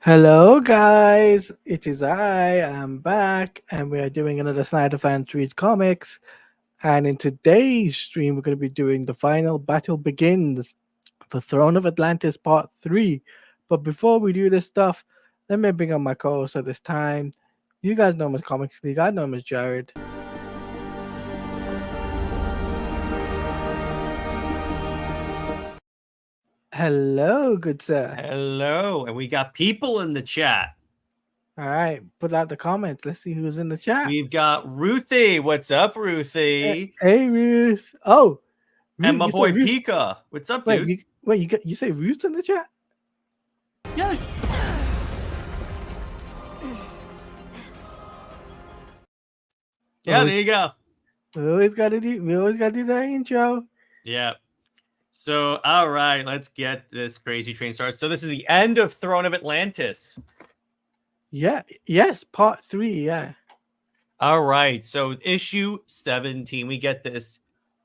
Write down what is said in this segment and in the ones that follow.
Hello, guys. It is I'm back, and we are doing another Snyder Fans Read Comics. And in today's stream, we're going to be doing The Final Battle Begins for Throne of Atlantis Part 3. But before we do this stuff, let me bring on my co host at this time. You guys know him as Comics League, I know him as Jared. Hello, good sir. Hello, and we got people in the chat. All right, put out the comments. Let's see who's in the chat. We've got Ruthie. What's up, Ruthie? Hey, Ruth. Oh, Ruth, And my boy Ruth. Pika. What's up, Wait, dude? you say Ruth in the chat? Yeah. Yeah, there you go. We always gotta do that intro. Yeah. So, all right, let's get this crazy train started. So, this is the end of Throne of Atlantis. Yeah. Yes. Part 3. Yeah. All right. So, issue 17, we get this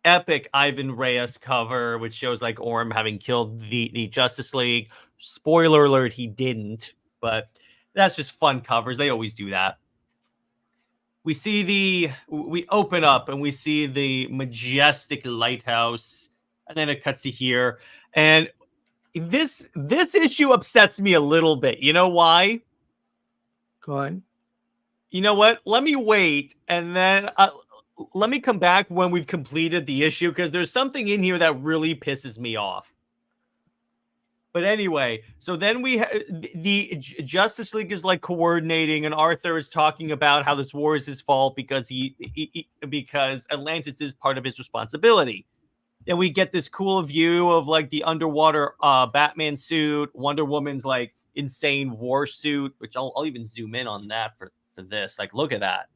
epic Ivan Reyes cover, which shows like Orm having killed the Justice League. Spoiler alert, he didn't, but that's just fun covers. They always do that. We open up and we see the majestic lighthouse, and then it cuts to here. And this issue upsets me a little bit. You know why? Go on. You know what? Let me wait, and then let me come back when we've completed the issue, because there's something in here that really pisses me off. But anyway, so then the Justice League is like coordinating, and Arthur is talking about how this war is his fault because because Atlantis is part of his responsibility. And we get this cool view of like the underwater Batman suit, Wonder Woman's like insane war suit, which I'll even zoom in on that for this. Like, look at that.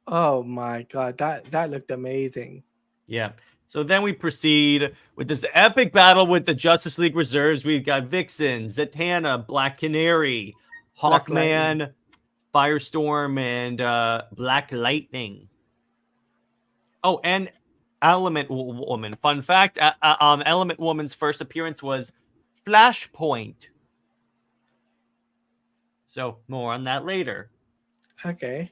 Oh my god, that looked amazing. Yeah. So then we proceed with this epic battle with the Justice League reserves. We've got Vixen, Zatanna, Black Canary, Hawkman, Firestorm, and Black Lightning. Oh, and Element Woman. Fun fact, Element Woman's first appearance was Flashpoint. So more on that later. Okay.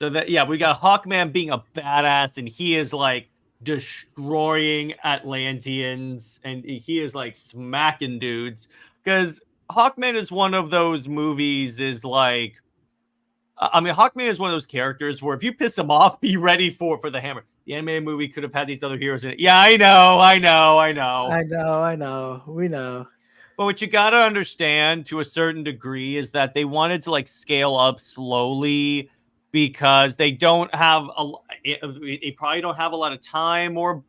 So that, yeah, we got Hawkman being a badass, and he is like destroying Atlanteans, and he is like smacking dudes, because Hawkman is one of those movies is like, I mean, Hawkman is one of those characters where if you piss him off, be ready for the hammer. The animated movie could have had these other heroes in it. Yeah, I know. We know. But what you got to understand to a certain degree is that they wanted to like scale up slowly, because they don't have they probably don't have a lot of time or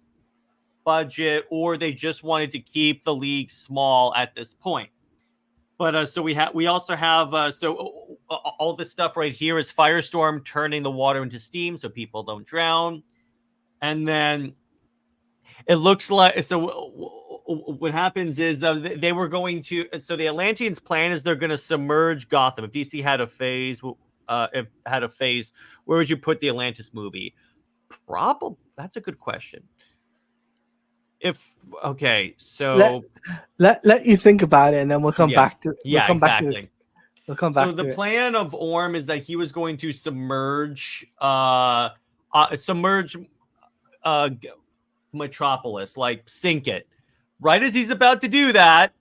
budget, or they just wanted to keep the league small at this point. But so we also have all this stuff right here is Firestorm turning the water into steam so people don't drown. And then it looks like, so what happens is they were going to, so the Atlanteans' plan is they're going to submerge Gotham. If DC had a phase, where would you put the Atlantis movie? Probably, that's a good question. So let you think about it, and then we'll come back to it. Exactly. We'll come back. So the plan of Orm is that he was going to submerge Metropolis, like sink it. Right as he's about to do that,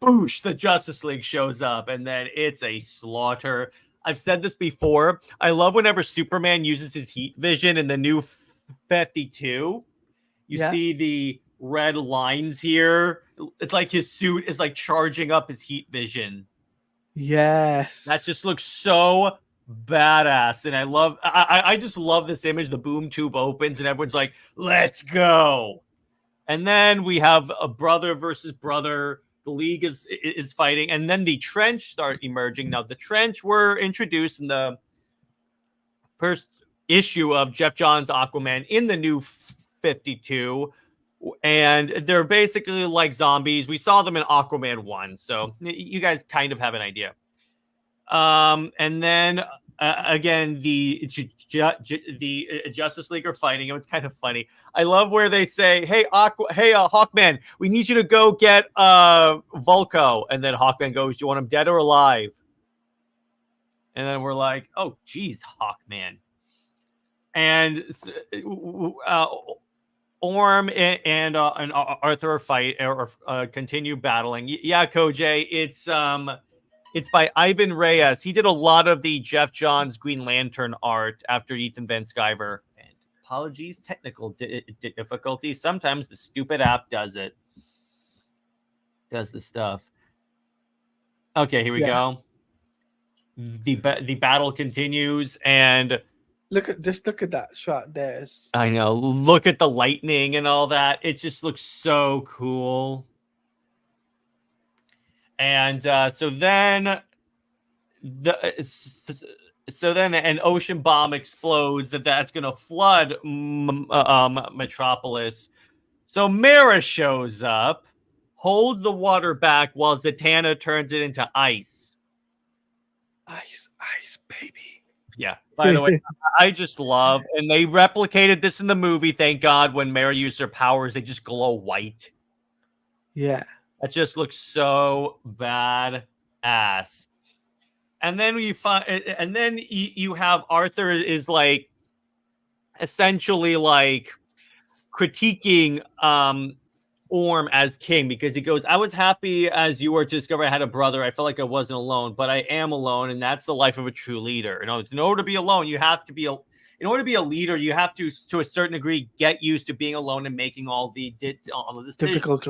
boosh, the Justice League shows up, and then it's a slaughter. I've said this before. I love whenever Superman uses his heat vision in the new 52. You see the red lines here. It's like his suit is like charging up his heat vision. Yes. That just looks so badass. And I just love this image. The boom tube opens and everyone's like, let's go. And then we have a brother versus brother. The league is fighting, and then the trench start emerging. Now, the trench were introduced in the first issue of Jeff Johns' Aquaman in the new 52, and they're basically like zombies. We saw them in Aquaman 1, so you guys kind of have an idea. And then again, the Justice League are fighting. It was kind of funny. I love where they say, "Hey, Hawkman, we need you to go get Vulko," and then Hawkman goes, "Do you want him dead or alive?" And then we're like, "Oh, geez, Hawkman." And uh, Orm and Arthur fight or continue battling. Yeah, Koj, it's by Ivan Reyes. He did a lot of the Jeff Johns Green Lantern art after Ethan Van Sciver. And apologies, technical difficulties. Sometimes the stupid app does it. Does the stuff. Okay, here we Yeah. go. The battle continues, and Look at that shot there. I know. Look at the lightning and all that. It just looks so cool. And so then an ocean bomb explodes that's going to flood Metropolis. So Mara shows up, holds the water back while Zatanna turns it into ice. Ice, baby. Yeah. By the way, I just love, and they replicated this in the movie. Thank God, when Mara used her powers, they just glow white. Yeah. That just looks so badass. And then you have Arthur is like essentially like critiquing Orm as king, because he goes, "I was happy as you were to discover I had a brother. I felt like I wasn't alone, but I am alone, and that's the life of a true leader. In order to be alone, you have to be in order to be a leader, you have to a certain degree get used to being alone and making all of the decisions." Difficult.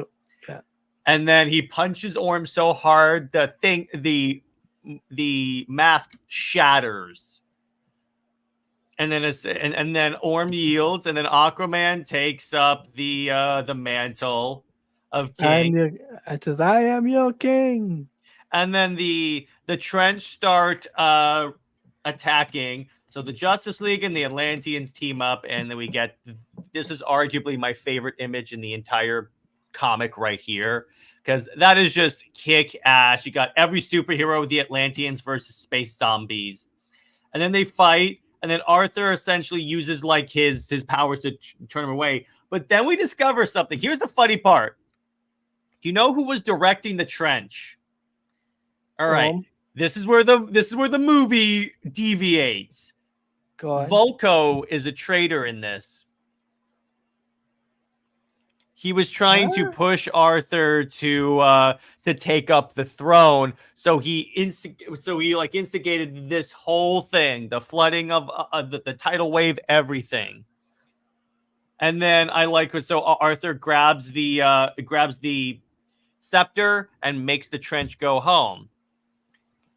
Yeah. And then he punches Orm so hard the mask shatters. And then Orm yields, and then Aquaman takes up the mantle of king. It says, "I am your king." And then the Trench start attacking. So the Justice League and the Atlanteans team up, and then we get, this is arguably my favorite image in the entire comic right here, because that is just kick ass. You got every superhero with the Atlanteans versus space zombies, and then they fight, and then Arthur essentially uses like his powers to turn him away. But then we discover something. Here's the funny part. Do you know who was directing the Trench? All right. This is where the movie deviates. Vulko is a traitor in this. He was trying to push Arthur to take up the throne, so he instigated this whole thing, the flooding of the tidal wave, everything. And then Arthur grabs the scepter and makes the Trench go home.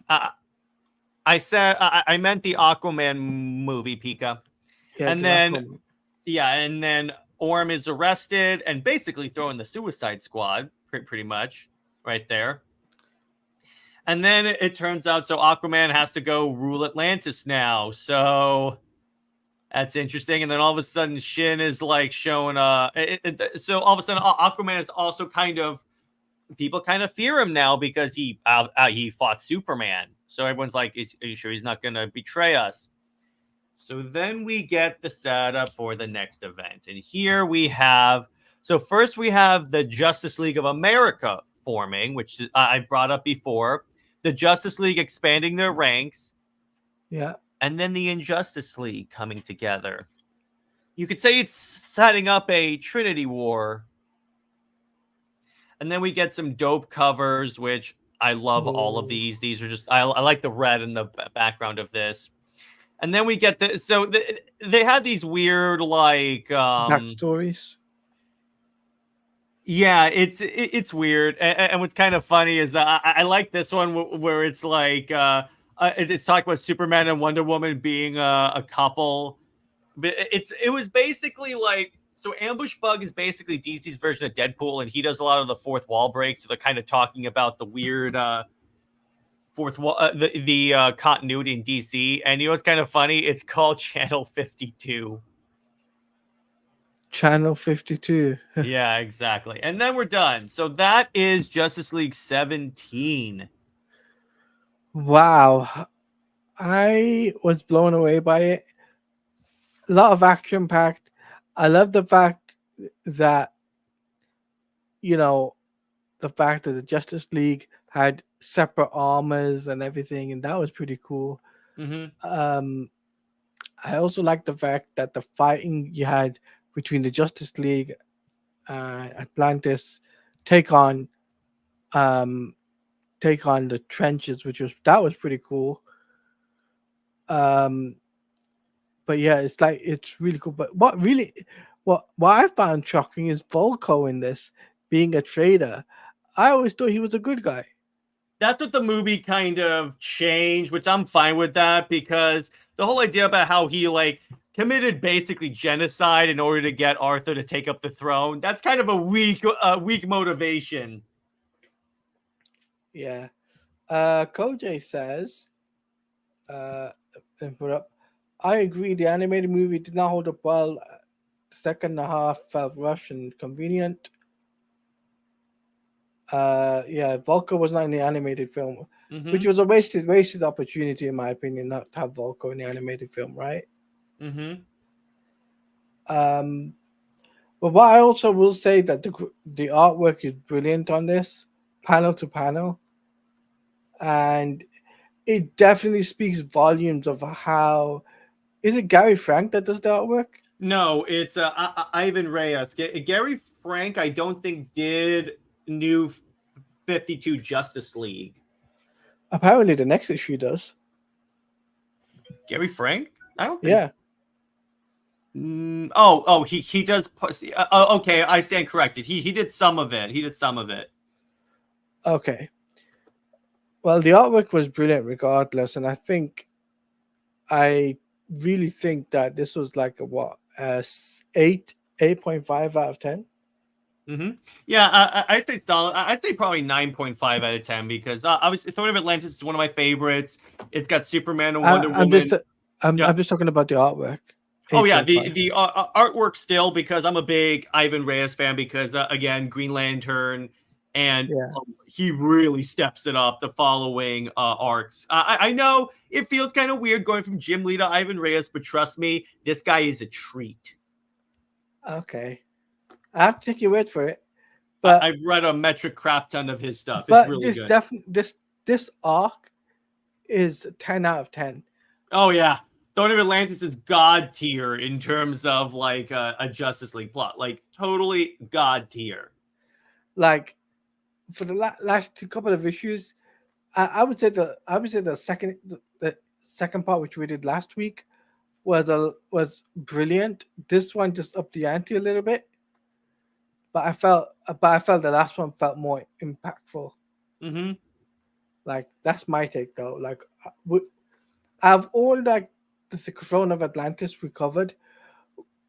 I meant the Aquaman movie, Pika. Yeah, and then Orm is arrested and basically thrown in the Suicide Squad, pretty much, right there. And then it turns out, so Aquaman has to go rule Atlantis now. So that's interesting. And then all of a sudden, Shin is like showing. So all of a sudden, Aquaman is also people kind of fear him now because he fought Superman. So everyone's like, "Are you sure he's not going to betray us?" So then we get the setup for the next event. And here we have, so first we have the Justice League of America forming, which I brought up before. The Justice League expanding their ranks. Yeah. And then the Injustice League coming together. You could say it's setting up a Trinity War. And then we get some dope covers, which I love all of these. These are just, I like the red in the background of this. And then we get they had these weird like backstories. Yeah, it's weird. And what's kind of funny is that I like this one where it's like it's talking about Superman and Wonder Woman being a couple. But it was basically like, so Ambush Bug is basically DC's version of Deadpool, and he does a lot of the fourth wall breaks. So they're kind of talking about the weird fourth wall, the continuity in DC. And you know what's kind of funny? It's called Channel 52. Channel 52. Yeah, exactly. And then we're done. So that is Justice League 17. Wow. I was blown away by it. A lot of action packed. I love the fact that you know the fact that the Justice League had separate armors and everything, and that was pretty cool. Mm-hmm. Um, I also like the fact that the fighting you had between the Justice League and Atlantis take on um, take on the trenches, which was that was pretty cool. Um, but yeah, it's like it's really cool. But what I found shocking is Volko in this being a traitor. I always thought he was a good guy. That's what the movie kind of changed, which I'm fine with that because the whole idea about how he like committed basically genocide in order to get Arthur to take up the throne, that's kind of a weak motivation. Yeah. Koj says, uh, and put up, I agree. The animated movie did not hold up well. Second half felt rushed and convenient. Yeah, Volko was not in the animated film, which Mm-hmm. was a wasted opportunity in my opinion, not to have Volko in the animated film, right? Mm-hmm. Um, but what I also will say that the artwork is brilliant on this, panel to panel, and it definitely speaks volumes of how is it Gary Frank that does the artwork? No, it's Ivan Reyes. Gary Frank, I don't think did New 52 Justice League. Apparently, the next issue does. Gary Frank? I don't think. Yeah. He does. Okay, I stand corrected. He did some of it. He did some of it. Okay. Well, the artwork was brilliant regardless, and I really think that this was like a what a 8.5 out of 10. Mm-hmm. Yeah, I'd say solid. I'd say probably 9.5 out of 10 because obviously Throne of Atlantis is one of my favorites. It's got Superman and Wonder I'm just Woman. Yeah. I'm just talking about the artwork. Oh yeah, 8.5. the artwork still because I'm a big Ivan Reyes fan because again Green Lantern and Yeah. he really steps it up the following arcs. I know it feels kind of weird going from Jim Lee to Ivan Reyes, but trust me, this guy is a treat. Okay. I have to take your word for it. But I've read a metric crap ton of his stuff. It's really this good. this arc is 10 out of 10. Oh yeah, Throne of Atlantis is god tier in terms of like a Justice League plot, like totally god tier. Like for the last two couple of issues, I would say the second part which we did last week was brilliant. This one just upped the ante a little bit, but I felt the last one felt more impactful. Mm-hmm. Like that's my take though. Like out of all like the Throne of Atlantis we covered,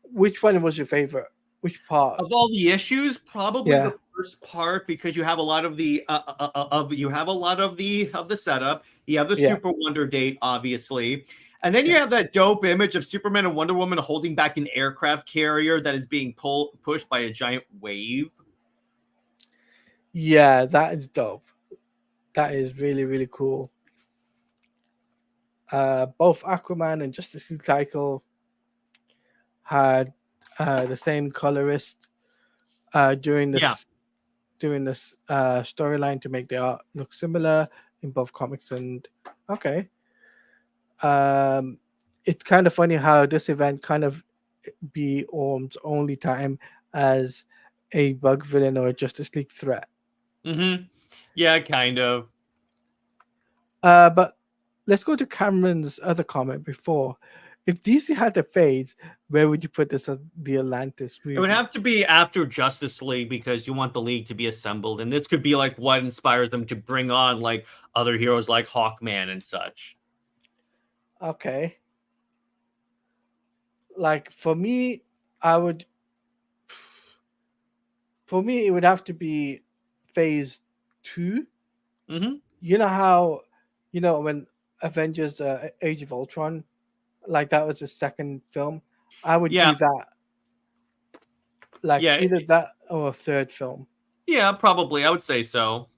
which one was your favorite? Which part? Of all the issues, probably Yeah, the first part because you have a lot of the of you have a lot of the setup. You have the yeah, Super Wonder date, obviously, and then you yeah, have that dope image of Superman and Wonder Woman holding back an aircraft carrier that is being pushed by a giant wave. yeah. That is dope. That is really cool. Both Aquaman and Justice League Cycle had the same colorist during Yeah. this storyline to make the art look similar in both comics and okay. Um, it's kind of funny how this event kind of be Orm's only time as a bug villain or a Justice League threat. Mm-hmm. Yeah, kind of. But let's go to Cameron's other comment before. If DC had a phase, where would you put this as the Atlantis It would movie? have to be after Justice League because you want the League to be assembled, and this could be like what inspires them to bring on like other heroes like Hawkman and such. Okay. Like I would for me it would have to be phase 2. Mm-hmm. You know how when Avengers Age of Ultron, like that was the second film. I would Yeah, do that, like yeah, either that or a third film. yeah. Probably, I would say so.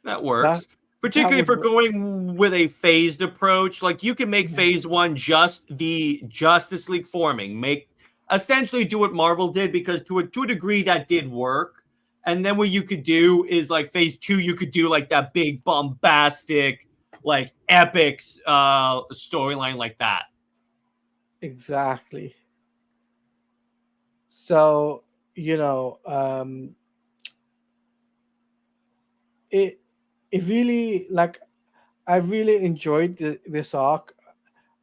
That That works. That particularly if would we're going with a phased approach. Like you can make yeah, phase one just the Justice League forming, make essentially do what Marvel did, because to a degree that did work. And then what you could do is like phase two, you could do like that big bombastic, like epic storyline like that. exactly. So, you know, it it really like I really enjoyed this arc,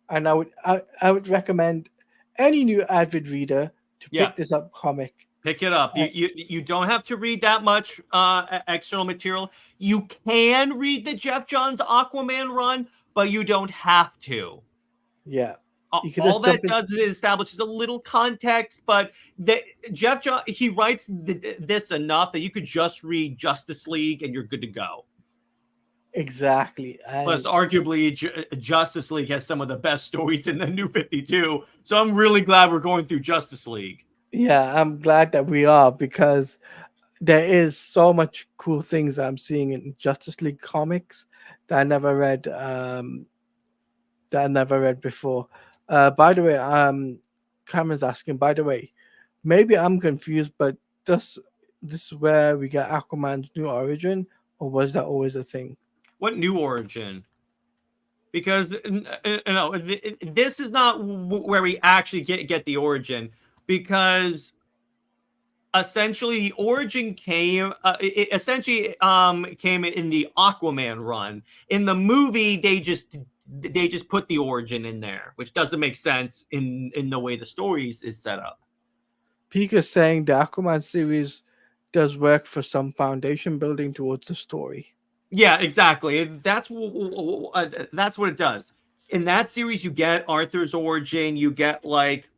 and I would recommend any new avid reader to Yeah, pick this up comic. pick it up. Uh, You don't have to read that much external material. You can read the Jeff Johns Aquaman run, but you don't have to. yeah, you could All just that jump in. does is it establishes a little context, but Jeff John, he writes this enough that you could just read Justice League and you're good to go. Exactly, Plus, and arguably, Justice League has some of the best stories in the New 52, so I'm really glad we're going through Justice League. yeah, I'm glad that we are, because there is so much cool things I'm seeing in Justice League comics that I never read. That I never read before. By the way, Cameron's asking. By the way, maybe I'm confused, but does this is where we get Aquaman's new origin, or was that always a thing? What new origin? Because no, this is not where we actually get the origin, because essentially the origin came it essentially came in the Aquaman run. In the movie they just put the origin in there, which doesn't make sense in the way the stories is set up. Pika's saying the Aquaman series does work for some foundation building towards the story. Yeah, exactly. That's what it does. In that series you get Arthur's origin, you get like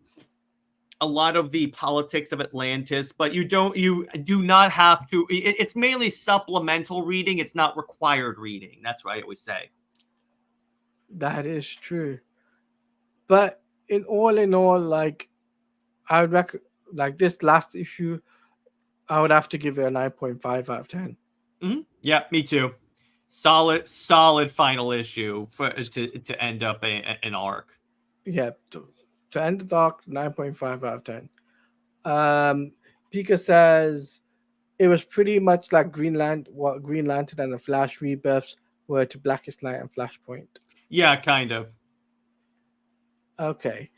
a lot of the politics of Atlantis, but you do not have to. It's mainly supplemental reading. It's not required reading. That's what I always say. That is true. But in all, like I would like this last issue, I would have to give it a 9.5 out of 10. Mm-hmm. Yeah, me too. Solid final issue to end up an arc. Yeah, to end the talk, 9.5 out of 10. Um, Pika says it was pretty much like what Green Lantern and the Flash rebirths were to Blackest Night and Flashpoint. Yeah, kind of. Okay.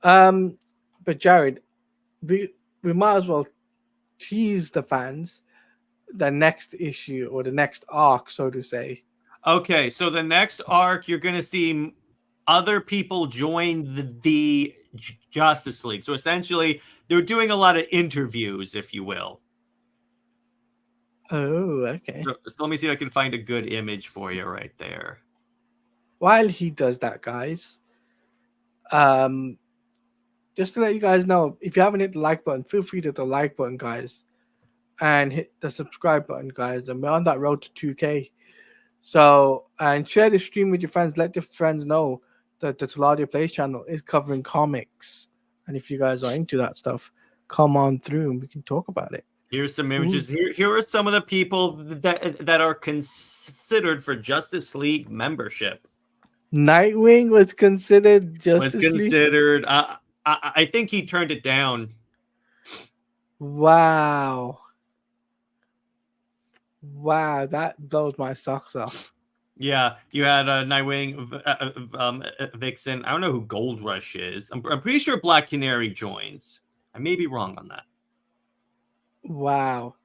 Um, but Jared, we we might as well tease the fans the next issue or the next arc, so to say. Okay, so the next arc you're going to see other people join the Justice League. So essentially, they're doing a lot of interviews, if you will. Oh, okay. So let me see if I can find a good image for you right there. While he does that, guys, um, just to let you guys know, if you haven't hit the like button, feel free to hit the like button, guys, and hit the subscribe button, guys. And we're on that road to 2K. So, and share the stream with your friends. Let your friends know that the Taladia Plays channel is covering comics. And if you guys are into that stuff, come on through and we can talk about it. Here's some images. Here are some of the people that are considered for Justice League membership. Nightwing was considered Was Justice League. considered. I think he turned it down. Wow. Wow, that blows my socks off. Yeah, you had Nightwing, Vixen. I don't know who Gold Rush is. I'm pretty sure Black Canary joins. I may be wrong on that. Wow.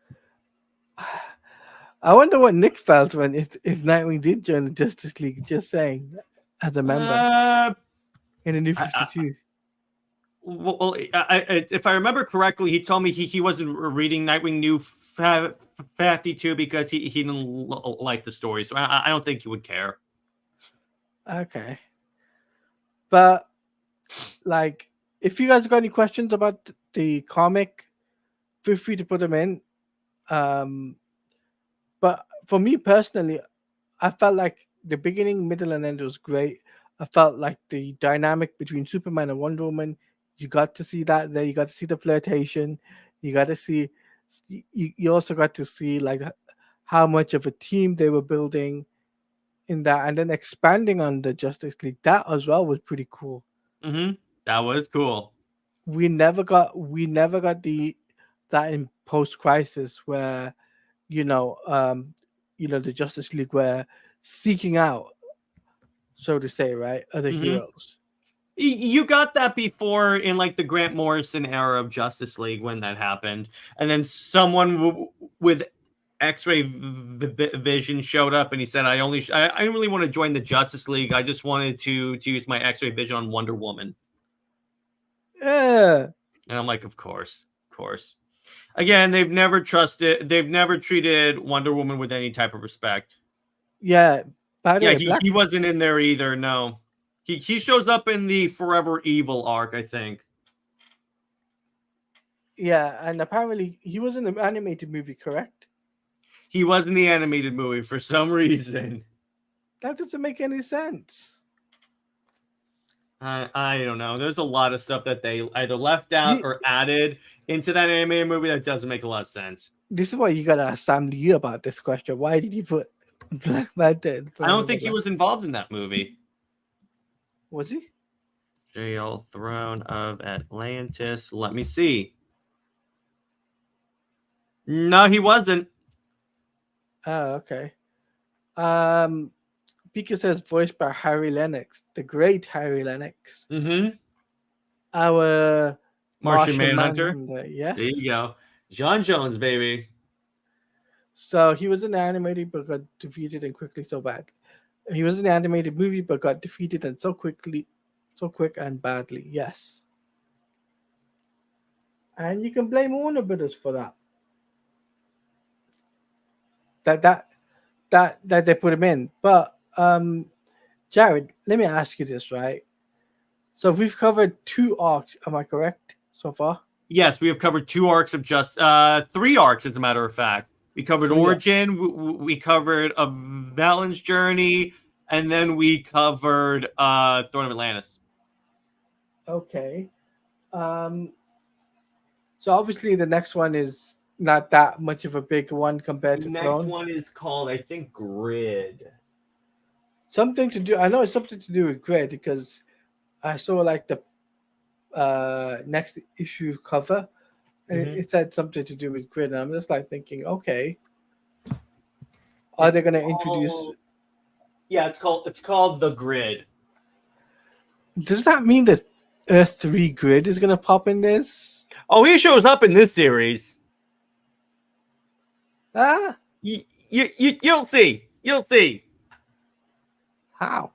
I wonder what Nick felt when if Nightwing did join the Justice League, just saying, as a member in the new 52. Well, if I remember correctly, he told me he wasn't reading Nightwing New 52 because he didn't like the story. So I don't think he would care. Okay. But, like, if you guys got any questions about the comic, feel free to put them in. But for me personally, I felt like the beginning, middle, and end was great. I felt like the dynamic between Superman and Wonder Woman, you got to see that there. You got to see the flirtation. You got to see. You also got to see like how much of a team they were building. in that, and then expanding on the Justice League. That as well was pretty cool. Mm-hmm. That was cool. We never got the that in post crisis where you know um the Justice League were seeking out, so to say, right, other Mm-hmm. heroes. You got that before in like the Grant Morrison era of Justice League when that happened, and then someone with X-ray vision showed up and he said, I didn't really want to join the Justice League. I just wanted to use my X-ray vision on Wonder Woman." Yeah, And I'm like, of course, of course. Again, they've never treated Wonder Woman with any type of respect. yeah. By the Yeah, way, Black. he wasn't in there either. No, he shows up in the Forever Evil arc, I think. Yeah, and apparently he was in the animated movie, correct? He was in the animated movie for some reason. That doesn't make any sense. I don't know. There's a lot of stuff that they either left out You, or added into that animated movie that doesn't make a lot of sense. this is why you gotta ask Sam Lee about this question. Why did you put Black Manta in I Throne don't of think he Atlantis? was involved in that movie. Was he? Jail Throne of Atlantis. Let me see. No, he wasn't. Oh, okay. Um, Pika says voiced by Harry Lennox, the great Harry Lennox, Mm-hmm. our Martian Martian Manhunter. Manhunter. There you Yes. go. John Jones, baby. So he was in the animated but got defeated and quickly so bad. He was in the animated movie but got defeated and so quick and badly. Yes. And you can blame Warner Brothers for that. That that that they put him in. But Jared, let me ask you this, right? So we've covered 2 arcs, am I correct so far? Yes, we have covered 3 arcs, as a matter of fact. We covered 3 Origin, we covered a Valen's Journey, and then we covered Throne of Atlantis. Okay. Um so obviously the next one is not that much of a big one compared The to next Throne. one is called, I think, Grid. Something to do, I know it's something to do with Grid because I saw like the next issue cover and Mm-hmm. it said something to do with Grid, and I'm just like thinking, okay, are they gonna introduce, Yeah, it's called The Grid. does that mean that Earth 3 Grid is gonna pop in this? Oh, he shows up in this series. Ah, You'll see. You'll see. how?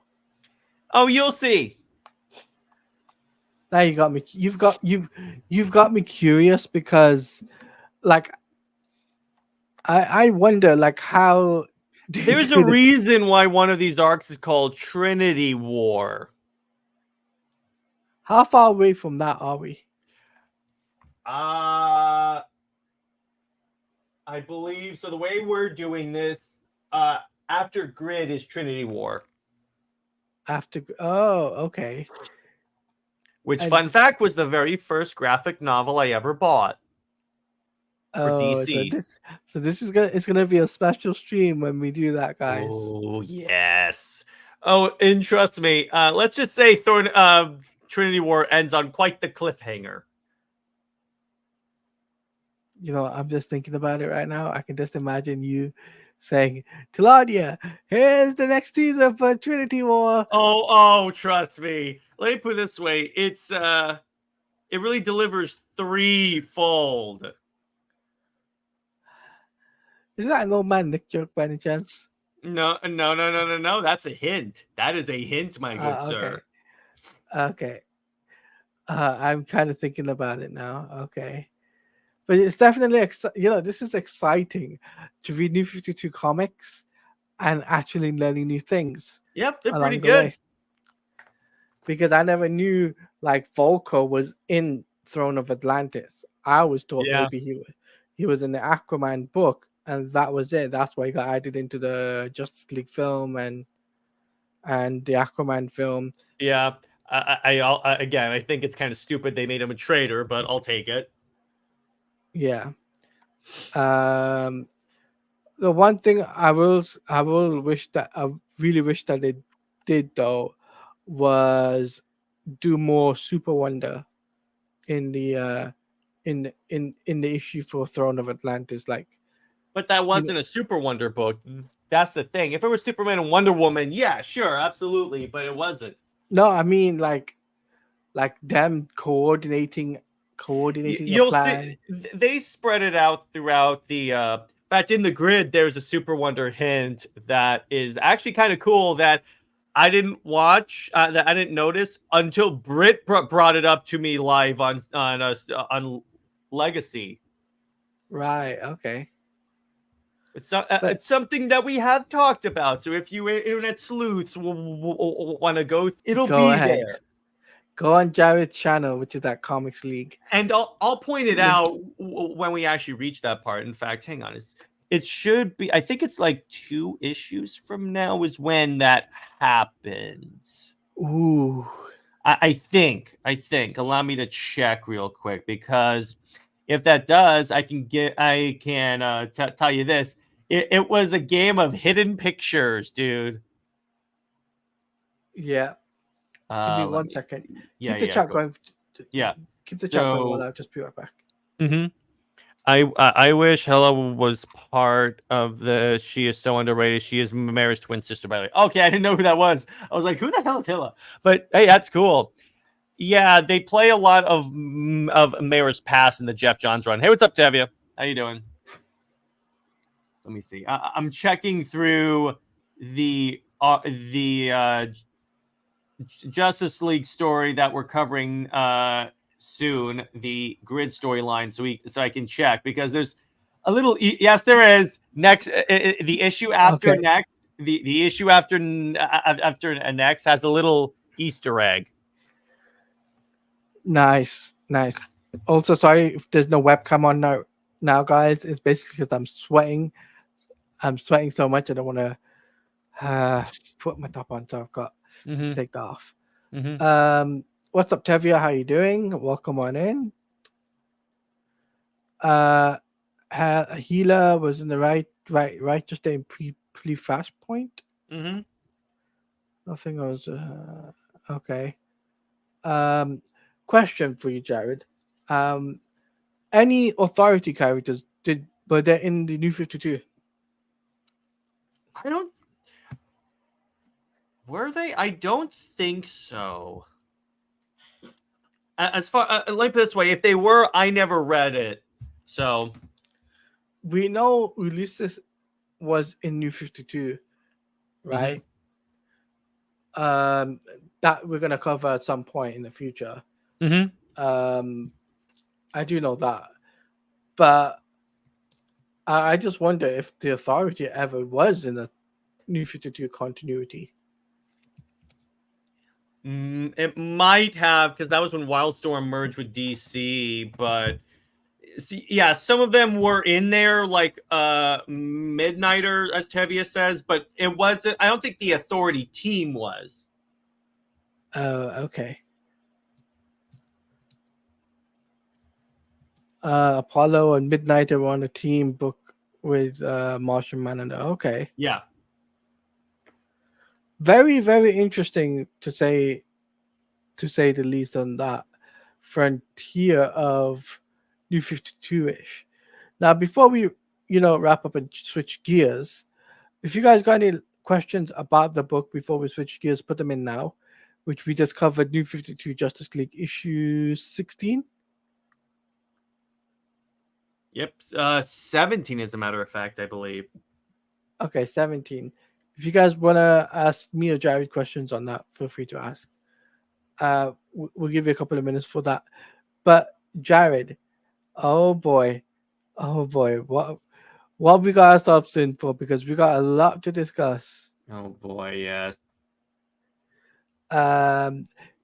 Oh, you'll see. Now you got me. You've got me curious because, like, I wonder like how There's a reason why one of these arcs is called Trinity War. how far away from that are we? I believe so. The way we're doing this, after Grid is Trinity War. After, oh, okay. Which, And- fun fact, was the very first graphic novel I ever bought for Oh, DC. so this is gonna be a special stream when we do that, guys. Oh yes. Oh, and trust me, let's just say Trinity War ends on quite the cliffhanger. You know, I'm just thinking about it right now. I can just imagine you saying, Claudia, here's the next teaser for Trinity War. Oh, trust me. Let me put it this way. It's it really delivers threefold. Is that an old man Nick joke by any chance? No. That's a hint. That is a hint, my good sir. Okay. I'm kind of thinking about it now. Okay. But it's definitely, this is exciting to read New 52 comics and actually learning new things. Yep, they're along pretty the good. way. Because I never knew like Volko was in Throne of Atlantis. I always thought maybe he was in the Aquaman book, and that was it. That's why he got added into the Justice League film and the Aquaman film. Yeah. I think it's kind of stupid they made him a traitor, but I'll take it. Yeah. The one thing I will wish that really wish that they did though was do more Super Wonder in the in the issue for Throne of Atlantis. Like, But that you know, wasn't a Super Wonder book. That's the thing. If it was Superman and Wonder Woman, yeah, sure, absolutely, but it wasn't. no, I mean like them coordinating a You'll see plan. they spread it out throughout the in fact in the grid there's a Super Wonder hint that is actually kind of cool that I didn't watch that I didn't notice until Britt brought it up to me live on Legacy. Right. Okay. But It's something that we have talked about. So if you internet sleuths want to go, it'll go be ahead. there. Go on Jared's channel, which is that Comics League. And I'll point it Link. out when we actually reach that part. In fact, hang on, it should be. I think it's like 2 issues from now is when that happens. Ooh. I think. Allow me to check real quick because if that does, I can tell you this. It was a game of hidden pictures, dude. Yeah. Just give me Let 1 second. Yeah, Keep the yeah, chat go. going. Yeah. Keep the chat going while So, I just be right back. mhm. I wish Hella was part of the She Is So Underrated. She is Mary's twin sister, by the way. Okay, I didn't know who that was. I was like, who the hell is Hilla? But hey, that's cool. Yeah, they play a lot of Mayor's past in the Jeff Johns run. Hey, what's up, Tevia? How you doing? Let me see. I'm checking through the Justice League story that we're covering soon, the grid storyline, so I can check because there's a little. Yes, there is next the issue after Okay. next the issue after next has a little Easter egg. Nice. Nice. Also, sorry if there's no webcam on now, guys. It's basically because I'm sweating. I'm sweating so much I don't want to put my top on, so I've got to take that off. What's up, Tevia? How you doing? Welcome on in. Healer was in the right, just a pre fast point. Nothing was okay. Question for you, Jared. Any authority characters were there in the New 52? I don't. Were they? I don't think so. As far like this way, if they were, I never read it. So we know Ulysses was in New 52, right? That we're gonna cover at some point in the future. I do know that, but I just wonder if the Authority ever was in the New 52 continuity. It might have, because that was when Wildstorm merged with DC, but see, yeah, some of them were in there, like Midnighter, as Tevia says, but it wasn't. I don't think the Authority team was. Okay. Apollo and Midnighter were on a team book with Martian Manhunter. Okay. Yeah. Very, very interesting to say the least on that frontier of New 52-ish. Now, before we, wrap up and switch gears, if you guys got any questions about the book before we switch gears, put them in now, which we just covered New 52 Justice League issue 16. Yep. 17, as a matter of fact, I believe. Okay, 17. If you guys want to ask me or Jared questions on that, feel free to ask. We'll give you a couple of minutes for that. But Jared, oh boy, what we got ourselves in for, because we got a lot to discuss. Oh boy, yeah.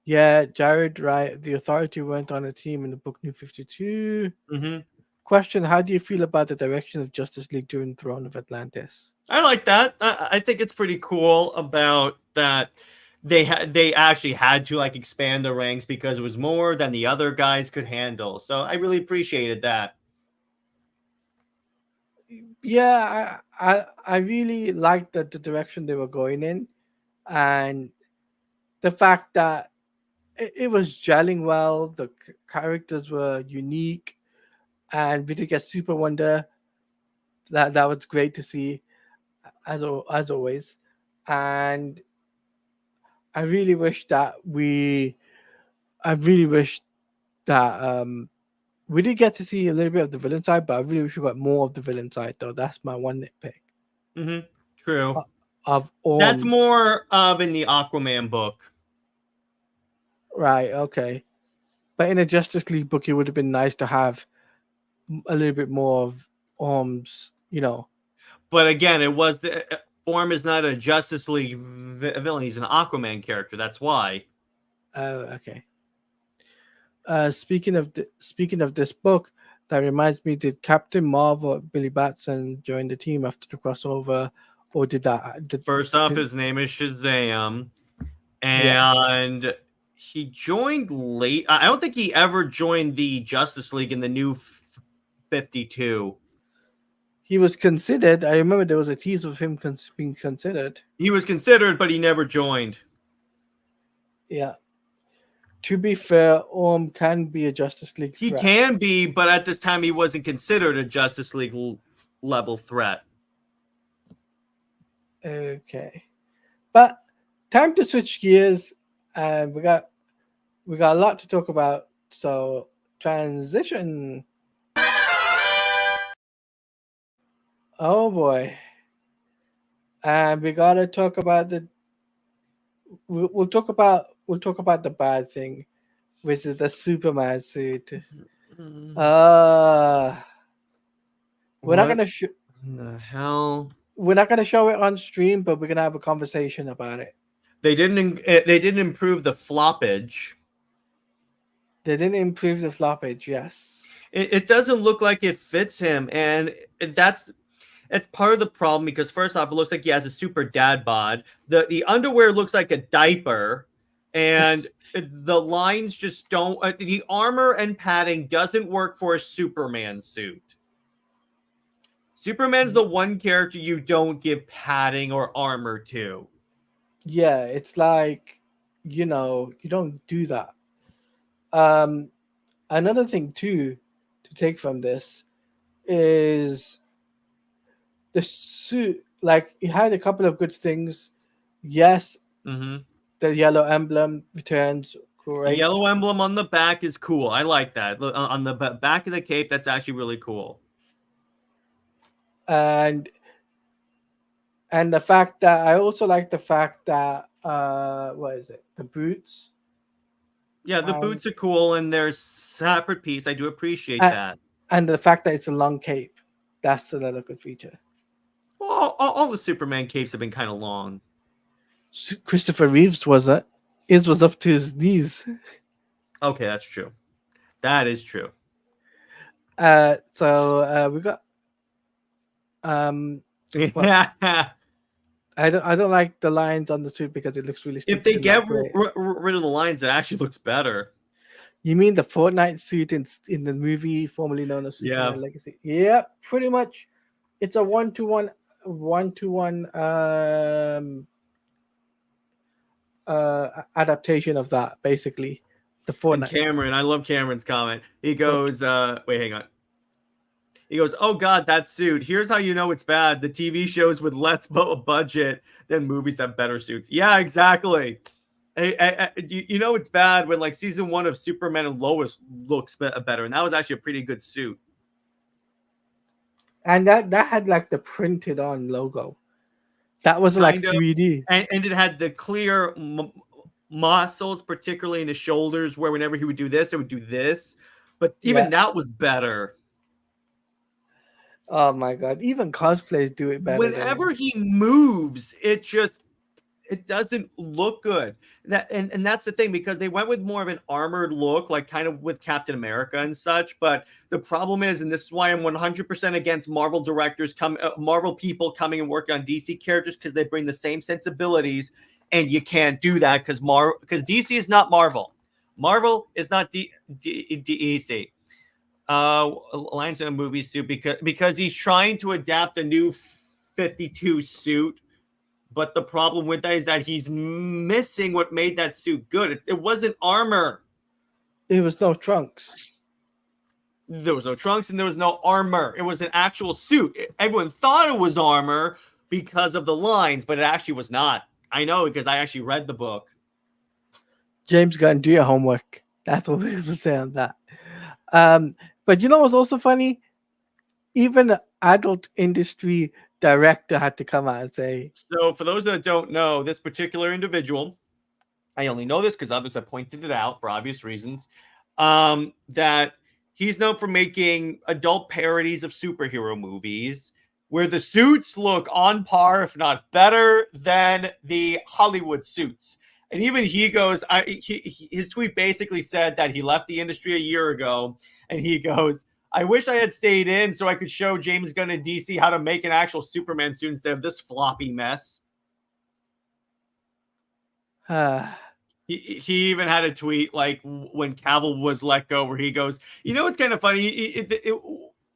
Yeah, Jared, right? The Authority went on a team in the book New 52. Question: how do you feel about the direction of Justice League during Throne of Atlantis? I like that. I think it's pretty cool about that. They actually had to like expand the ranks because it was more than the other guys could handle. So I really appreciated that. Yeah, I really liked the direction they were going in, and the fact that it was gelling well. The characters were unique, and we did get Super Wonder. That was great to see, as always. And I really wish that I really wish that we did get to see a little bit of the villain side, but I really wish we got more of the villain side though. That's my one nitpick Mm-hmm. True. o- of That's Orm. more of in the Aquaman book. Right, okay. But in a Justice League book, it would have been nice to have a little bit more of Orm's, But again, it was the Orm is not a Justice League villain. He's an Aquaman character. That's why. Okay. Speaking of this book, that reminds me: did Captain Marvel, Billy Batson, join the team after the crossover, or did that? First off, Did his name is Shazam, yeah, and he joined late. I don't think he ever joined the Justice League in the new 52. he was considered. I remember there was a tease of him being considered. He was considered, but he never joined. Yeah. To be fair, Orm can be a Justice League He threat. can be, but at this time, he wasn't considered a Justice League level threat. Okay, but time to switch gears, and we got a lot to talk about. So transition. Oh boy, and we gotta talk about we'll talk about the bad thing, which is the Superman suit. Uh we're not What gonna in the hell? we're not gonna show it on stream, but we're gonna have a conversation about it. They didn't improve the floppage. They didn't improve the floppage, yes. It doesn't look like it fits him, and that's part of the problem because first off, it looks like he has a super dad bod. The underwear looks like a diaper, and the lines just don't. The armor and padding doesn't work for a Superman suit. Superman's the one character you don't give padding or armor to. Yeah, it's like, you don't do that. Um, Another thing too to take from this is the suit. Like, it had a couple of good things. Yes, Mm-hmm. the yellow emblem returns. The Great. yellow emblem on the back is cool. I like that. On the back of the cape, that's actually really cool. And the fact that I also like the fact that what is it? The boots. Yeah, the And boots are cool and they're separate piece. I do appreciate and, that. and the fact that it's a long cape. That's another good feature. Well, all the Superman capes have been kind of long. Christopher Reeves was it? His was up to his knees. Okay, that's true. That is true. So we got well, Yeah. I don't like the lines on the suit because it looks really If stupid they and not get great. rid of the lines, it actually looks better. You mean the Fortnite suit in the movie formerly known as Yeah. Superman Legacy? Yeah, pretty much. It's a one-to-one adaptation of that, basically. The And Fortnite. Cameron, I love Cameron's comment. He What? goes, wait, hang on. He goes, "Oh God, that suit. Here's how you know it's bad. The TV shows with less budget than movies have better suits." Yeah, exactly. You know it's bad when like season 1 of Superman and Lois looks better, and that was actually a pretty good suit. And that had like the printed on logo. That was like Kind of, 3D. and it had the clear muscles, particularly in the shoulders, where whenever he would do this, it would do this. But even Yeah. that was better. Oh my god. Even cosplays do it better than Whenever him. he moves, it doesn't look good. And that's the thing, because they went with more of an armored look, like kind of with Captain America and such. But the problem is, and this is why I'm 100% against Marvel directors Marvel people coming and working on DC characters, because they bring the same sensibilities, and you can't do that because DC is not Marvel. Marvel is not DC. Lions in a movie suit because he's trying to adapt a new 52 suit. But the problem with that is that he's missing what made that suit good. It wasn't armor. It was no trunks. There was no trunks and there was no armor. It was an actual suit. Everyone thought it was armor because of the lines, but it actually was not. I know because I actually read the book. James Gunn, do your homework. That's what we have to say on that. But you know what's also funny? Even the adult industry director had to come out and say, So, for those that don't know, this particular individual, I only know this because others have pointed it out for obvious reasons, that he's known for making adult parodies of superhero movies where the suits look on par, if not better, than the Hollywood suits. And even he goes, his tweet basically said that he left the industry a year ago, and he goes, I wish I had stayed in so I could show James Gunn and DC how to make an actual Superman suit instead of this floppy mess. He even had a tweet like when Cavill was let go where he goes, you know, it's kind of funny.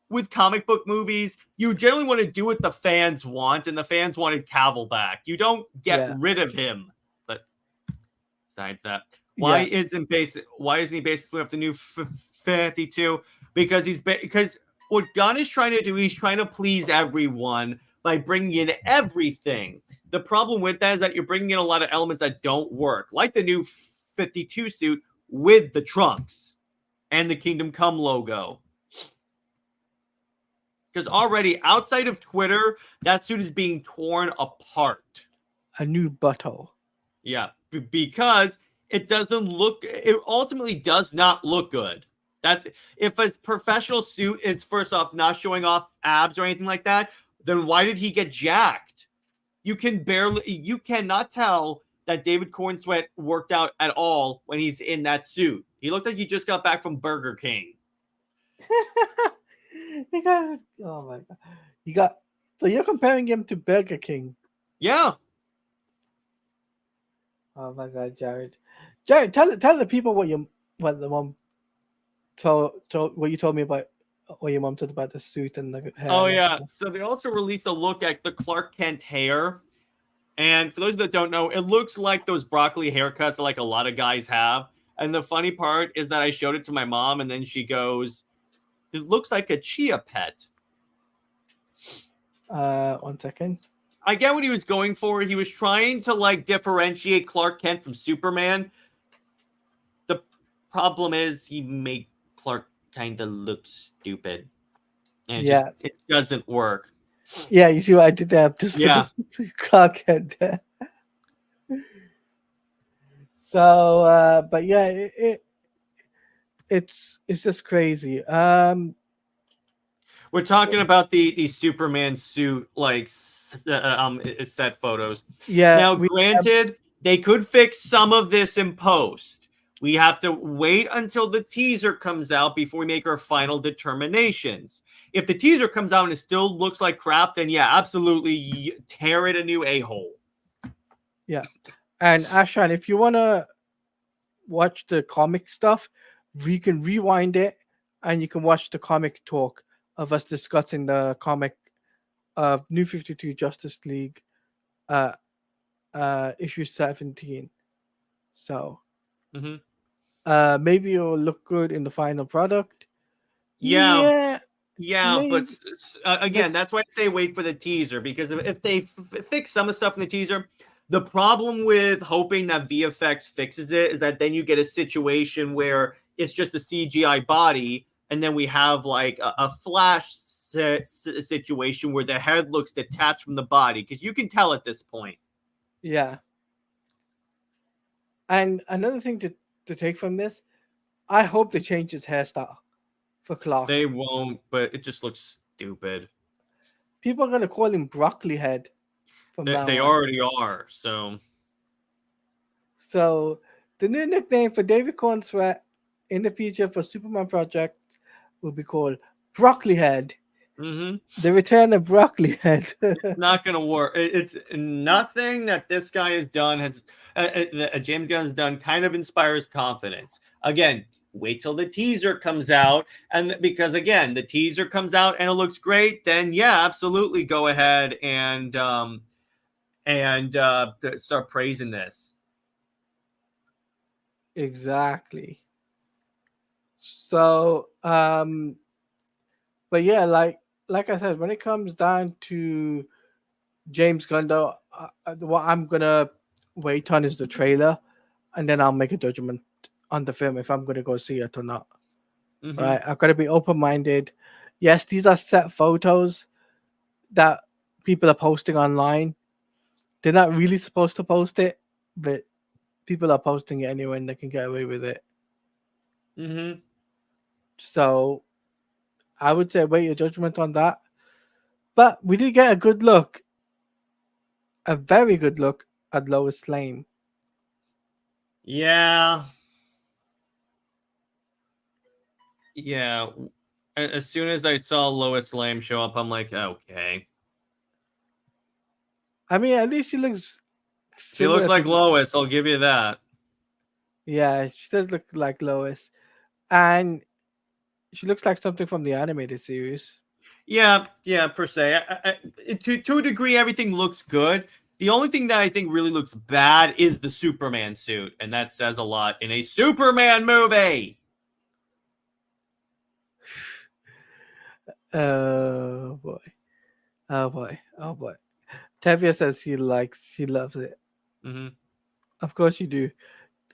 With comic book movies, you generally want to do what the fans want, and the fans wanted Cavill back. You don't get rid of him. But besides that, why isn't he basically off the new 52? Because what Gunn is trying to do, he's trying to please everyone by bringing in everything. The problem with that is that you're bringing in a lot of elements that don't work, like the new 52 suit with the trunks and the Kingdom Come logo. Because already outside of Twitter, that suit is being torn apart. A new butthole. Yeah, because it ultimately does not look good. That's if a professional suit is first off not showing off abs or anything like that, then why did he get jacked? You cannot tell that David Cornsweet worked out at all when he's in that suit. He looked like he just got back from Burger King. Oh my god! So you're comparing him to Burger King? Yeah. Oh my god, Jared! Jared, tell the people what the mom told what you told me about what your mom said about the suit and the hair. Oh yeah. So they also released a look at the Clark Kent hair. And for those that don't know, it looks like those broccoli haircuts that like a lot of guys have. And the funny part is that I showed it to my mom, and then she goes, "It looks like a chia pet." 1 second. I get what he was going for. He was trying to like differentiate Clark Kent from Superman. The problem is he made Clark kind of look stupid, and it doesn't work. Yeah, you see what I did there? Just for the Clark Kent there. So, but yeah, it's just crazy. We're talking about the Superman suit, like set photos. Yeah. Now, granted, they could fix some of this in post. We have to wait until the teaser comes out before we make our final determinations. If the teaser comes out and it still looks like crap, then yeah, absolutely tear it a new a-hole. Yeah. And Ashan, if you want to watch the comic stuff, we can rewind it and you can watch the comic talk of us discussing the comic of New 52 Justice League issue 17. So maybe it'll look good in the final product. Yeah, maybe. But again, that's why I say wait for the teaser, because if they fix some of the stuff in the teaser, the problem with hoping that VFX fixes it is that then you get a situation where it's just a CGI body, and then we have like a Flash situation where the head looks detached from the body, because you can tell at this point. Yeah. And another thing to take from this, I hope they change his hairstyle for Clark. They won't, but it just looks stupid. People are going to call him Broccoli Head. They already are, so. So, the new nickname for David Cornsweet in the future for Superman projects will be called Broccoli Head. Mm-hmm. The return of broccoli head. Not gonna work. It's nothing that this guy has done has that James Gunn has done kind of inspires confidence. Again, wait till the teaser comes out, and because again, the teaser comes out and it looks great, then yeah, absolutely go ahead and start praising this. Exactly. So, but yeah, like I said, when it comes down to James Gunn, though, what I'm gonna wait on is the trailer, and then I'll make a judgment on the film if I'm gonna go see it or not. Mm-hmm. Right? I've got to be open minded. Yes, these are set photos that people are posting online. They're not really supposed to post it, but people are posting it anyway, and they can get away with it. Mm-hmm. So I would say wait your judgment on that. But we did get a good look, a very good look at Lois Lane. Yeah. Yeah. As soon as I saw Lois Lane show up, I'm like, okay. I mean, at least she looks She looks similar like to. Lois, I'll give you that. Yeah, she does look like Lois, and she looks like something from the animated series. Yeah, per se. To a degree, everything looks good. The only thing that I think really looks bad is the Superman suit, and that says a lot in a Superman movie. Oh boy! Oh boy! Oh boy! Tevia says she loves it. Mm-hmm. Of course you do.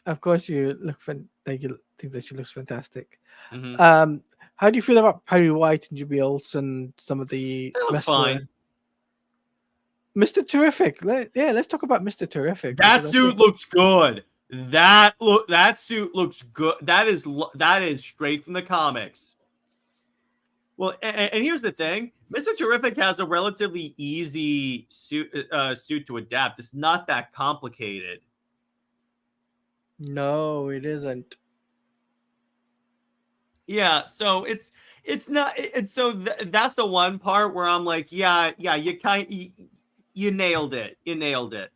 Of course you like you think that she looks fantastic. Mm-hmm. Um, how do you feel about Perry White and Juby Olsen? Some of the They look rest of fine. Mr. Terrific. Yeah, let's talk about Mr. Terrific because That I suit think looks good. That suit looks good. That is straight from the comics. Well, and here's the thing: Mr. Terrific has a relatively easy suit to adapt. It's not that complicated. no, it isn't. Yeah, so it's not. It's so that's the one part where I'm like, yeah, you nailed it. You nailed it.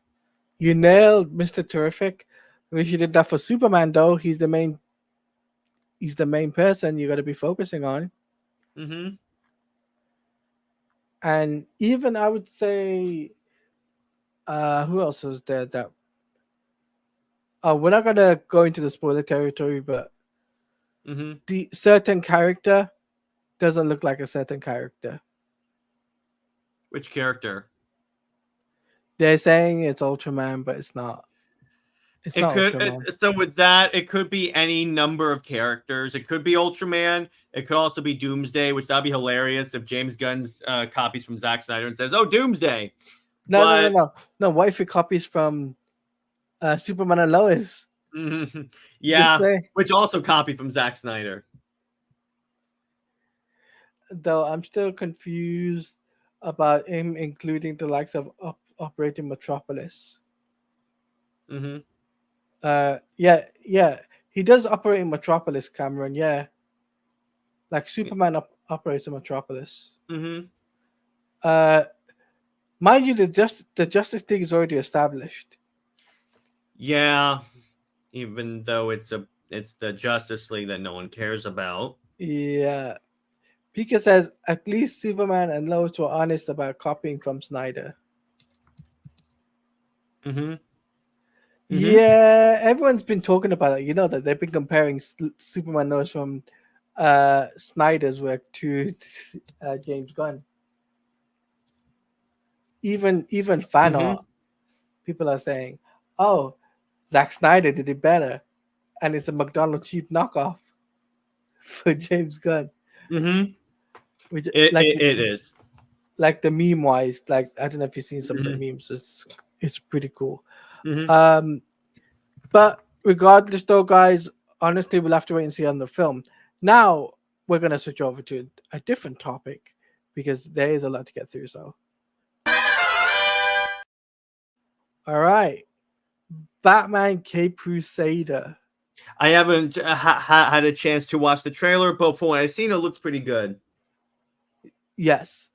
You nailed Mr. Terrific. Wish you did that for Superman though. He's the main person you got to be focusing on. Mm-hmm. And even I would say, who else is there that? Oh, we're not gonna go into the spoiler territory, but Mm-hmm. the certain character doesn't look like a certain character. Which character? They're saying it's Ultraman, but it's not. It's It not could Ultraman. so with that, it could be any number of characters. It could be Ultraman. It could also be Doomsday, which that'd be hilarious if James Gunn's copies from Zack Snyder and says, "Oh, Doomsday." No, no, no, But no, no. What if it copies from Superman and Lois? Just yeah, say, which also copy from Zack Snyder. though I'm still confused about him including the likes of Operating Metropolis. Mm-hmm. Yeah, he does operate in Metropolis, Cameron. Yeah, like Superman operates in Metropolis. Mm-hmm. Uh, mind you, the Justice League is already established. Yeah, even though it's the Justice League that no one cares about. Yeah, Pika says at least Superman and Lois were honest about copying from Snyder. Mm-hmm. Mm-hmm. Yeah, everyone's been talking about it. You know that they've been comparing Superman Lois from Snyder's work to James Gunn. Even fan Mm-hmm. art, people are saying, "Oh, Zack Snyder did it better," and it's a McDonald's cheap knockoff for James Gunn, Mm-hmm. which It is. like the meme wise, like I don't know if you've seen some of the Mm-hmm. memes. It's pretty cool. Mm-hmm. Um, but regardless, though, guys, honestly, we'll have to wait and see on the film. Now we're gonna switch over to a different topic because there is a lot to get through. So, all right, Batman Cape Crusader. I haven't had a chance to watch the trailer, but from what I've seen, it looks pretty good. Yes.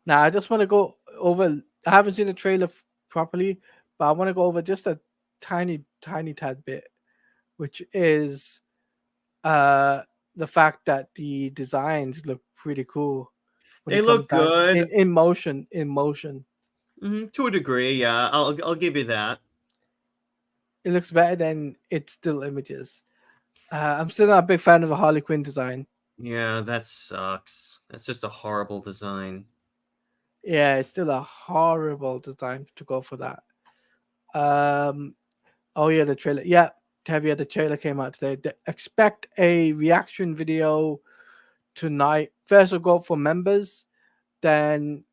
Now I just want to go over. I haven't seen the trailer properly, but I want to go over just a tiny, tiny tad bit, which is uh the fact that the designs look pretty cool when They it comes look down good. in motion. In motion, To a degree, yeah. I'll give you that. it looks better than its still images. I'm still not a big fan of the Harley Quinn design. Yeah, that sucks. That's just a horrible design. Yeah, it's still a horrible design to go for that. Um, oh yeah, the trailer. Yeah, Tavia, the trailer came out today. Expect a reaction video tonight. First, we'll go for members, then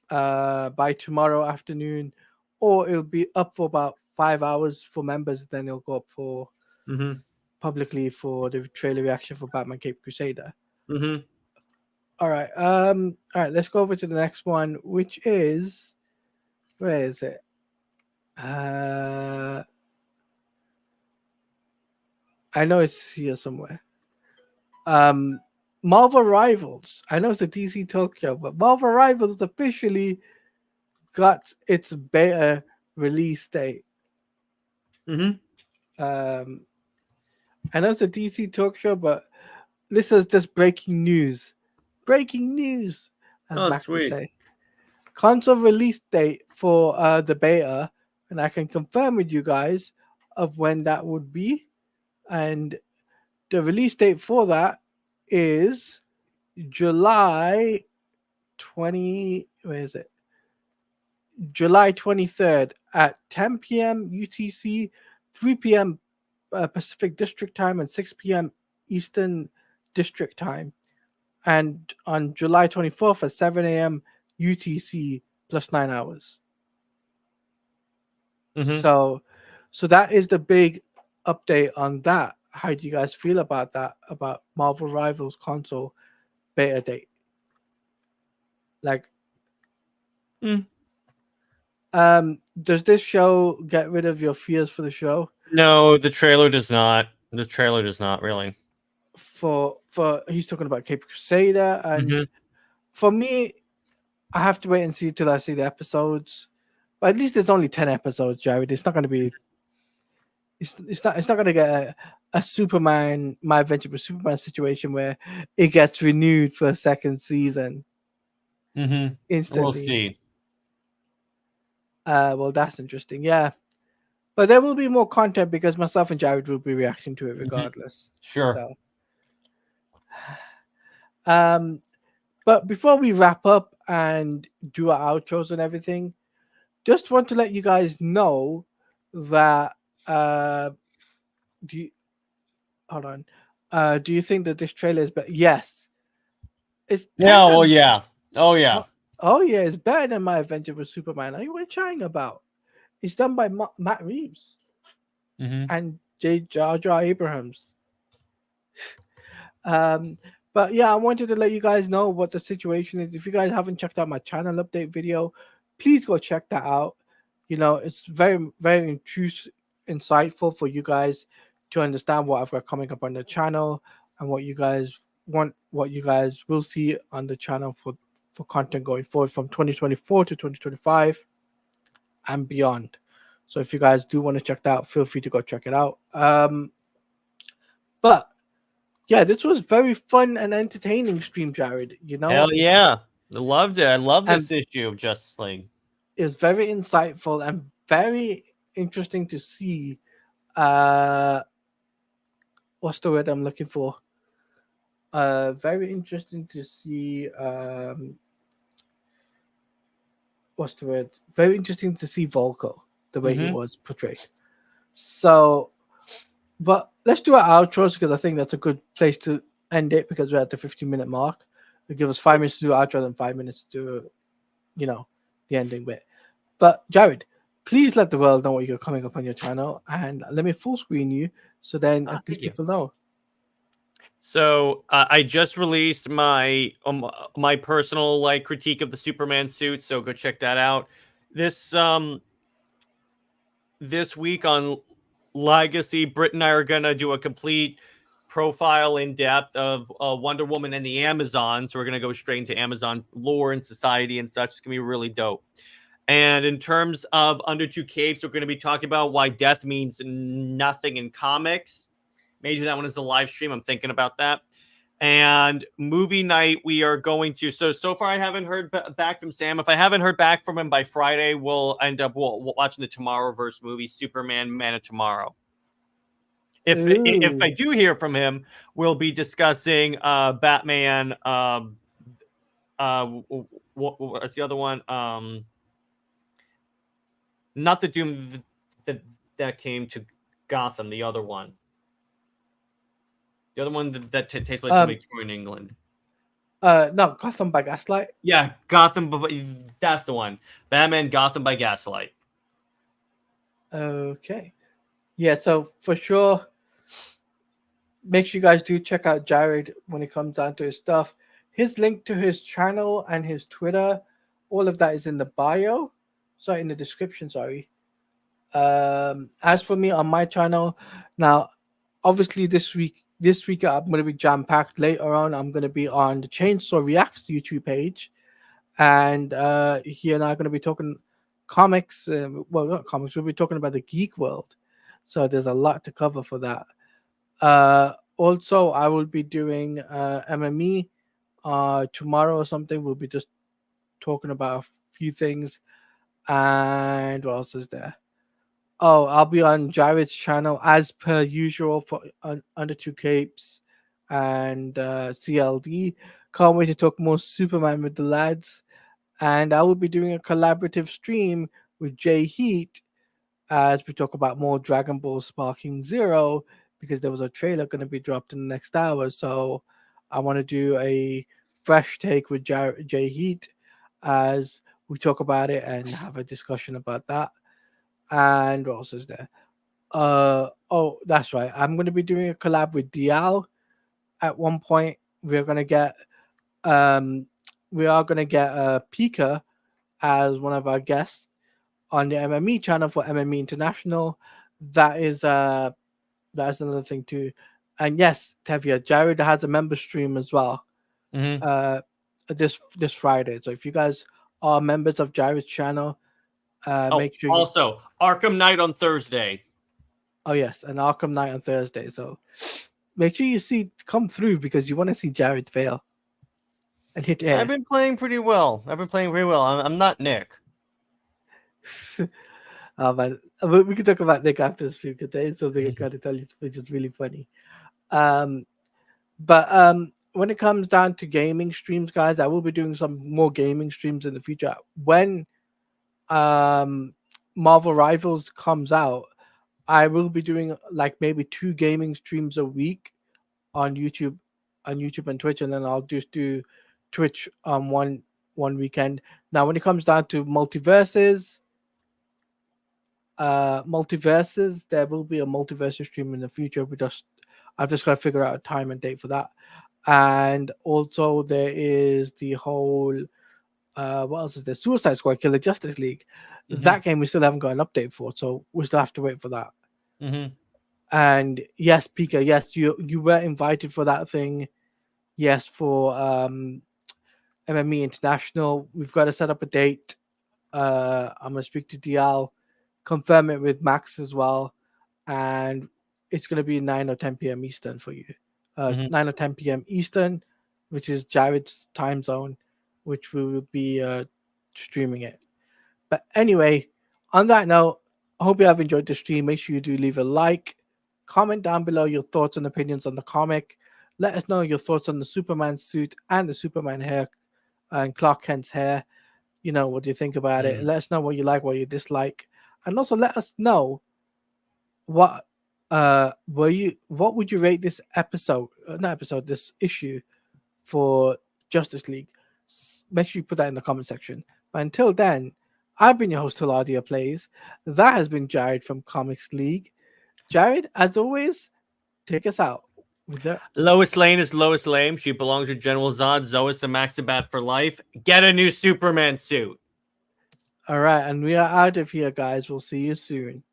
by tomorrow afternoon, or it'll be up for about 5 hours for members. Then it'll go up for Mm-hmm. publicly for the trailer reaction for Batman Cape Crusader. Mm-hmm. All right. All right. Let's go over to the next one, which is where is it? Uh, I know it's here somewhere. Um, Marvel Rivals. I know it's a DC Tokyo, but Marvel Rivals officially got its beta release date. Mm-hmm. Um, I know it's a DC talk show, but this is just breaking news. Breaking news, as Oh, Mac would sweet. say. Console release date for the beta, and I can confirm with you guys of when that would be. And the release date for that is July 20. Where is it? July 23rd at 10 p.m. UTC, 3 p.m. Pacific District Time, and 6 p.m. Eastern District Time. And on July 24th at 7 a.m. UTC plus 9 hours. Mm-hmm. So, so that is the big update on that. How do you guys feel about that? About Marvel Rivals console beta date? Like, Mm. does this show get rid of your fears for the show? No, the trailer does not. The trailer does not really. For he's talking about Cape Crusader, and Mm-hmm. for me, I have to wait and see till I see the episodes. But at least there's only 10 episodes, Jared. It's not going to be. It's not going to get a Superman, My Adventure with Superman situation where it gets renewed for a second season Mm-hmm. We'll instantly. see. Well, that's interesting. Yeah, but there will be more content because myself and Jared will be reacting to it Mm-hmm. regardless. Sure. So, um, but before we wrap up and do our outros and everything, just want to let you guys know that do you, hold on. Do you think that this trailer is better? Yes. It's 10 Yeah. Well, times. yeah. Oh, yeah. Oh, oh, yeah, it's better than My Adventure with Superman. Are you what chatting about? It's done by Matt Reeves Mm-hmm. and J. Jar Jar Abrahams. Um, but yeah, I wanted to let you guys know what the situation is. If you guys haven't checked out my channel update video, please go check that out. You know, it's very, very insightful for you guys to understand what I've got coming up on the channel and what you guys want, what you guys will see on the channel for content going forward from 2024 to 2025 and beyond. So if you guys do want to check that out, feel free to go check it out. But yeah, this was very fun and entertaining stream, Jared. You know, Hell yeah. I loved it. I love and this issue of Justice League. it was very insightful and very interesting to see. Uh, what's the word I'm looking for? Very interesting to see. What's the word? Very interesting to see Volko the way he Mm-hmm. was portrayed. So, but let's do our outros because I think that's a good place to end it because we're at the 15-minute mark. It give us 5 minutes to do outro and 5 minutes to, you know, the ending bit. But Jared, please let the world know what you're coming up on your channel and let me full screen you so then at least Thank you. people know. So I just released my personal like critique of the Superman suit. So go check that out. This this week on Legacy, Britt and I are gonna do a complete profile in depth of Wonder Woman and the Amazon. So we're gonna go straight into Amazon lore and society and such. It's gonna be really dope. And in terms of Under Two Capes, we're going to be talking about why death means nothing in comics. Maybe that one is a live stream. I'm thinking about that. And movie night, we are going to. So far, I haven't heard back from Sam. If I haven't heard back from him by Friday, we'll end up watching the Tomorrowverse movie, Superman, Man of Tomorrow. If I Ooh. do hear from him, we'll be discussing Batman. What's the other one? Not the Doom that came to Gotham. The other one. The other one that takes place in Um. Victorian England. No, Gotham by Gaslight. Yeah, Gotham. But that's the one. Batman Gotham by Gaslight. Okay. Yeah. So for sure, make sure you guys do check out Jared when it comes down to his stuff. His link to his channel and his Twitter, all of that is in the bio. Sorry, in the description. Sorry. As for me on my channel, now obviously this week I'm going to be jam packed. Later on, I'm going to be on the Chainsaw Reacts YouTube page, and he and I are going to be talking comics. Well, not comics. We'll be talking about the geek world. So there's a lot to cover for that. Also, I will be doing MME tomorrow or something. We'll be just talking about a few things. And what else is there? Oh, I'll be on Jared's channel as per usual for Under Two Capes and CLD. Can't wait to talk more Superman with the lads. And I will be doing a collaborative stream with Jay Heat as we talk about more Dragon Ball Sparking Zero because there was a trailer going to be dropped in the next hour. So I want to do a fresh take with Jay Heat as we talk about it and have a discussion about that. And what else is there? Oh, that's right. I'm going to be doing a collab with Dial at one point. We're going to get um we are going to get Pika as one of our guests on the MME channel for MME International. That is that's another thing too. And yes, Tevia, Jared has a member stream as well. Mm-hmm. This Friday. So if you guys are members of Jared's channel, make sure you. Also, Arkham Knight on Thursday. Oh yes, an Arkham Night on Thursday. So make sure you come through because you want to see Jared fail and hit I've air. been playing pretty well. I'm not Nick. Oh man, we can talk about Nick after the stream because there is something I gotta tell you which is really funny. Um, but when it comes down to gaming streams, guys, I will be doing some more gaming streams in the future. When Marvel Rivals comes out, I will be doing like maybe 2 gaming streams a week on YouTube, and Twitch, and then I'll just do Twitch one weekend. Now, when it comes down to multiverses, there will be a multiverse stream in the future. I've just got to figure out a time and date for that. And also there is the whole what else is there? Suicide Squad Killer Justice League. Mm-hmm. That game we still haven't got an update for, so we still have to wait for that. Mm-hmm. And yes, Pika, yes, you were invited for that thing. Yes, for MME International. We've got to set up a date. I'm gonna speak to DL, confirm it with Max as well, and it's gonna be 9 or 10 p.m. Eastern for you. 9 or 10 p.m. Eastern, which is Jared's time zone, which we will be streaming it. But anyway, on that note, I hope you have enjoyed the stream. Make sure you do leave a like, comment down below your thoughts and opinions on the comic. Let us know your thoughts on the Superman suit and the Superman hair and Clark Kent's hair. You know, what do you think about it? Let us know what you like, what you dislike, and also let us know what what would you rate this episode, not episode, this issue for Justice League. Make sure you put that in the comment section. But until then, I've been your host, Toladia Plays. That has been Jared from Comics League. Jared, as always, take us out. Lois Lane is Lois Lane. She belongs to General Zod, Zois, and Maxibat for life. Get a new Superman suit. All right, and we are out of here, guys. We'll see you soon.